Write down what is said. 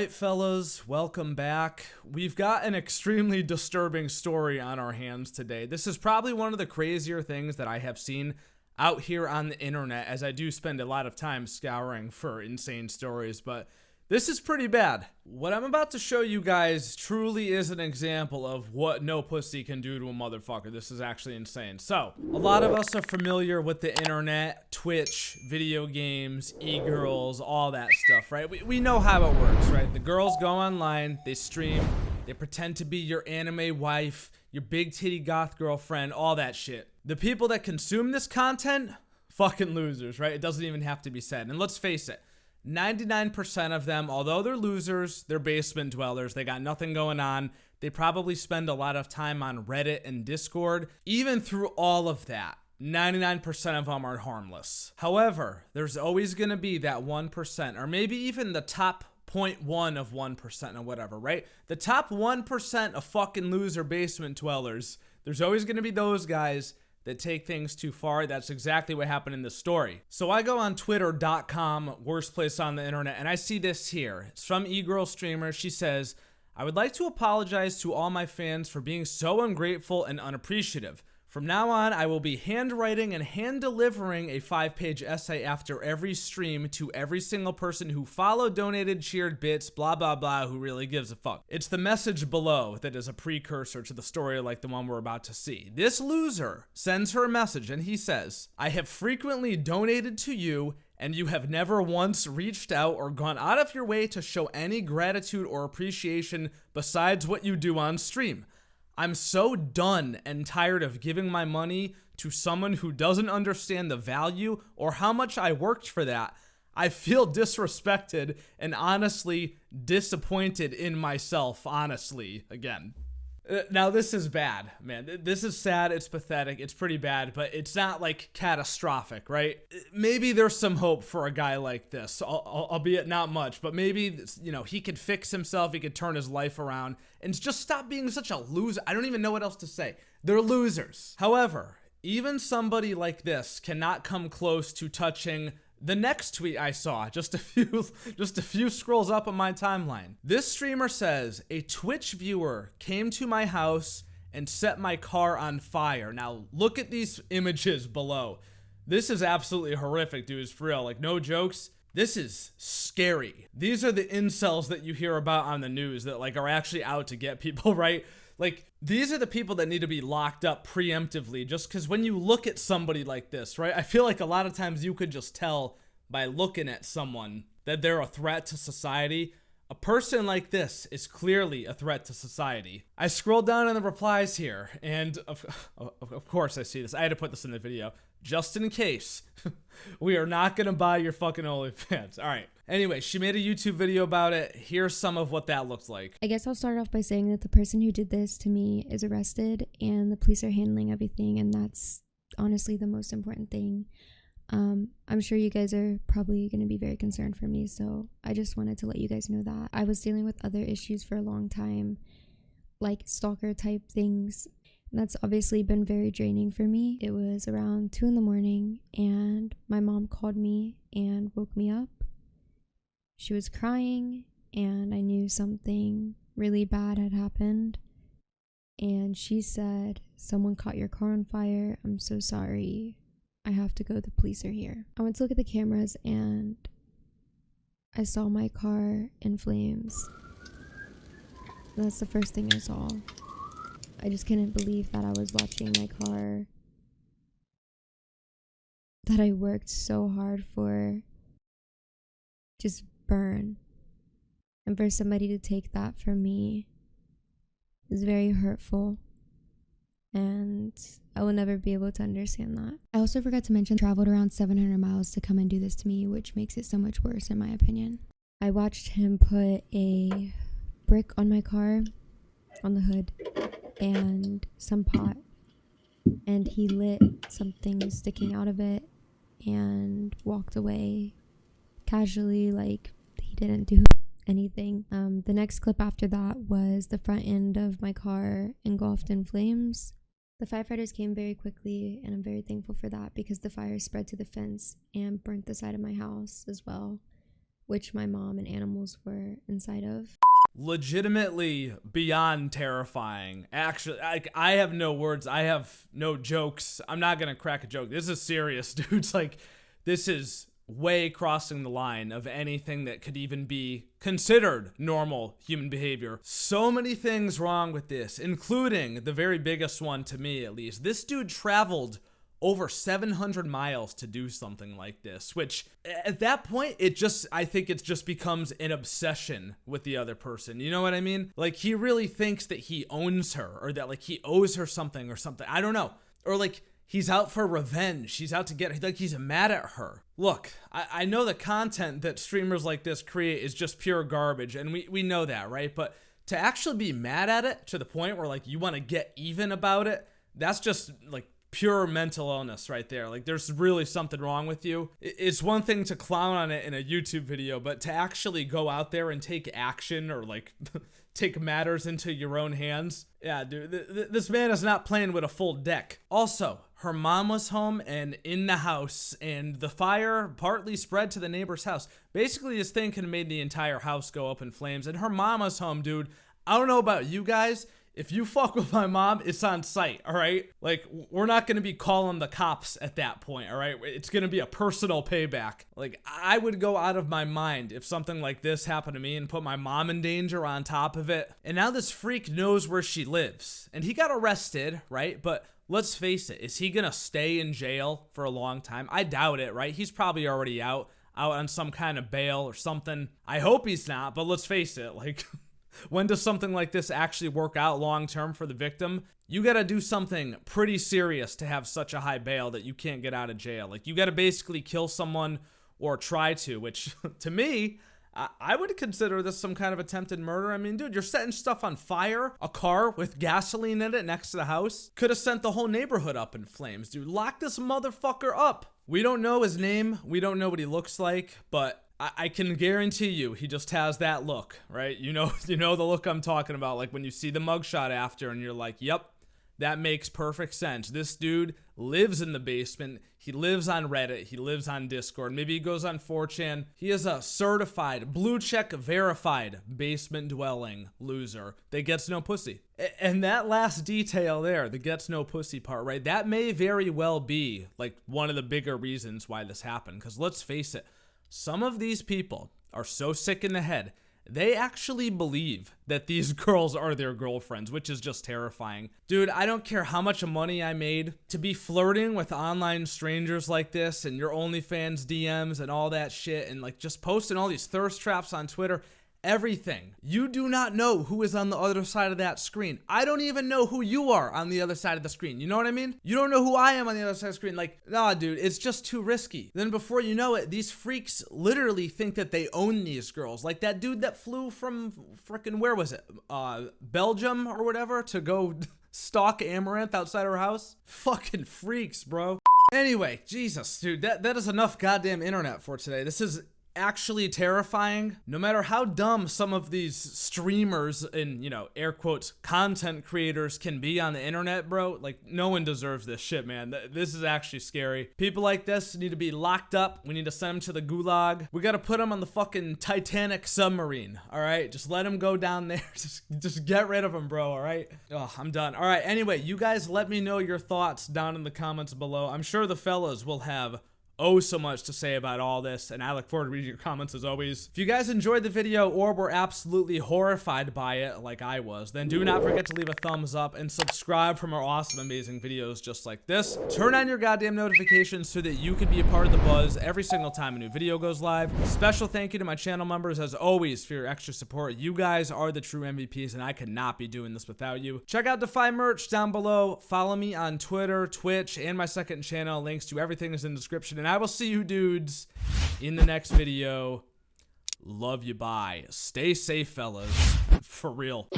right, fellas, welcome back. We've got an extremely disturbing story on our hands today. This is probably one of the crazier things that I have seen out here on the internet, as I do spend a lot of time scouring for insane stories, but this is pretty bad. What I'm about to show you guys truly is an example of what no pussy can do to a motherfucker. This is actually insane. So, a lot of us are familiar with the internet, Twitch, video games, egirls, all that stuff, right? We know how it works, right? The girls go online, they stream, they pretend to be your anime wife, your big titty goth girlfriend, all that shit. The people that consume this content, fucking losers, right? It doesn't even have to be said. And let's face it, 99% of them, although they're losers, they're basement dwellers, they got nothing going on, they probably spend a lot of time on Reddit and Discord. Even through all of that, 99% of them are harmless. However, there's always gonna be that 1%, or maybe even the top 0.1 of 1% or whatever, right? The top 1% of fucking loser basement dwellers, there's always gonna be those guys that take things too far. That's exactly what happened in this story. So I go on twitter.com, worst place on the internet, and I see this here. It's from egirl streamer. She says, "I would like to apologize to all my fans for being so ungrateful and unappreciative. From now on, I will be handwriting and hand-delivering a 5-page essay after every stream to every single person who followed, donated, cheered, bits, blah, blah, blah, who really gives a fuck." It's the message below that is a precursor to the story like the one we're about to see. This loser sends her a message and he says, "I have frequently donated to you and you have never once reached out or gone out of your way to show any gratitude or appreciation besides what you do on stream. I'm so done and tired of giving my money to someone who doesn't understand the value or how much I worked for that. I feel disrespected and honestly disappointed in myself, honestly," again. Now this is bad, man. This is sad, it's pathetic, it's pretty bad, but it's not like catastrophic, right? Maybe there's some hope for a guy like this, albeit not much, but maybe, you know, he could fix himself, he could turn his life around, and just stop being such a loser. I don't even know what else to say. They're losers. However, even somebody like this cannot come close to touching the next tweet I saw, just a few scrolls up on my timeline. This streamer says, "A Twitch viewer came to my house and set my car on fire." Now, look at these images below. This is absolutely horrific, dudes, for real. Like, no jokes. This is scary. These are the incels that you hear about on the news that, like, are actually out to get people, right? Like, these are the people that need to be locked up preemptively, just because when you look at somebody like this, right, I feel like a lot of times you could just tell by looking at someone that they're a threat to society. A person like this is clearly a threat to society. I scrolled down in the replies here, and of course I see this. I had to put this in the video, just in case. We are not gonna buy your fucking OnlyFans. All right. Anyway, she made a YouTube video about it. Here's some of what that looks like. I guess I'll start off by saying that the person who did this to me is arrested and the police are handling everything, and that's honestly the most important thing. I'm sure you guys are probably going to be very concerned for me, so I just wanted to let you guys know that. I was dealing with other issues for a long time, like stalker type things. That's obviously been very draining for me. It was around 2 in the morning and my mom called me and woke me up. She was crying and I knew something really bad had happened. And she said, "Someone caught your car on fire. I'm so sorry. I have to go. The police are here." I went to look at the cameras and I saw my car in flames. And that's the first thing I saw. I just couldn't believe that I was watching my car that I worked so hard for just burn. And for somebody to take that from me is very hurtful. And I will never be able to understand that. I also forgot to mention, I traveled around 700 miles to come and do this to me, which makes it so much worse in my opinion. I watched him put a brick on my car, on the hood, and some pot, and he lit something sticking out of it and walked away casually, like he didn't do anything. The next clip after that was the front end of my car engulfed in flames. The firefighters came very quickly, and I'm very thankful for that because the fire spread to the fence and burnt the side of my house as well, which my mom and animals were inside of. Legitimately beyond terrifying. Actually, I have no words. I have no jokes. I'm not gonna crack a joke. This is serious, dudes. Like, this is way crossing the line of anything that could even be considered normal human behavior. So many things wrong with this, including the very biggest one to me, at least. This dude traveled over 700 miles to do something like this, which at that point, I think it just becomes an obsession with the other person. You know what I mean? Like, he really thinks that he owns her, or that like he owes her something or something. I don't know. Or like, he's out for revenge. He's out to get, like, he's mad at her. Look, I know the content that streamers like this create is just pure garbage, and we know that, right? But to actually be mad at it to the point where like you want to get even about it, that's just like pure mental illness right there. Like, there's really something wrong with you. It's one thing to clown on it in a YouTube video, but to actually go out there and take action, or like take matters into your own hands. Yeah, dude, this man is not playing with a full deck. Also, her mom was home and in the house, and the fire partly spread to the neighbor's house. Basically, this thing could have made the entire house go up in flames, and her mom was home, dude. I don't know about you guys. If you fuck with my mom, it's on sight, all right? Like, we're not going to be calling the cops at that point, all right? It's going to be a personal payback. Like, I would go out of my mind if something like this happened to me and put my mom in danger on top of it. And now this freak knows where she lives. And he got arrested, right? But let's face it, is he going to stay in jail for a long time? I doubt it, right? He's probably already out on some kind of bail or something. I hope he's not, but let's face it, like... When does something like this actually work out long-term for the victim? You gotta do something pretty serious to have such a high bail that you can't get out of jail. Like, you gotta basically kill someone or try to, which to me, I would consider this some kind of attempted murder. I mean, dude, you're setting stuff on fire. A car with gasoline in it next to the house could have sent the whole neighborhood up in flames, dude. Lock this motherfucker up. We don't know his name. We don't know what he looks like, but I can guarantee you he just has that look, right? You know the look I'm talking about, like when you see the mugshot after and you're like, yep, that makes perfect sense. This dude lives in the basement. He lives on Reddit. He lives on Discord. Maybe he goes on 4chan. He is a certified, blue check verified basement dwelling loser that gets no pussy. And that last detail there, the gets no pussy part, right? That may very well be like one of the bigger reasons why this happened. Because let's face it, some of these people are so sick in the head, they actually believe that these girls are their girlfriends, which is just terrifying. Dude, I don't care how much money I made to be flirting with online strangers like this and your OnlyFans DMs and all that shit and like just posting all these thirst traps on Twitter. Everything. You do not know who is on the other side of that screen. I don't even know who you are on the other side of the screen. You know what I mean? You don't know who I am on the other side of the screen. Like, nah, dude, it's just too risky. Then before you know it, these freaks literally think that they own these girls. Like that dude that flew from frickin' where was it? Belgium or whatever to go stalk Amaranth outside her house. Fucking freaks, bro. Anyway, Jesus, dude, that is enough goddamn internet for today. This is actually terrifying. No matter how dumb some of these streamers and, you know, air quotes, content creators can be on the internet, bro, like, no one deserves this shit, man. This is actually scary. People like this need to be locked up. We need to send them to the gulag. We gotta put them on the fucking Titanic submarine, all right? Just let them go down there. Just get rid of them, bro, all right? Oh, I'm done. All right, anyway, you guys let me know your thoughts down in the comments below. I'm sure the fellas will have so much to say about all this, and I look forward to reading your comments as always. If you guys enjoyed the video or were absolutely horrified by it like I was, then do not forget to leave a thumbs up and subscribe for more awesome, amazing videos just like this. Turn on your goddamn notifications so that you can be a part of the buzz every single time a new video goes live. Special thank you to my channel members as always for your extra support. You guys are the true MVPs, and I could not be doing this without you. Check out Defy merch down below. Follow me on Twitter, Twitch, and my second channel. Links to everything is in the description, and I will see you dudes in the next video. Love you, bye. Stay safe, fellas. For real.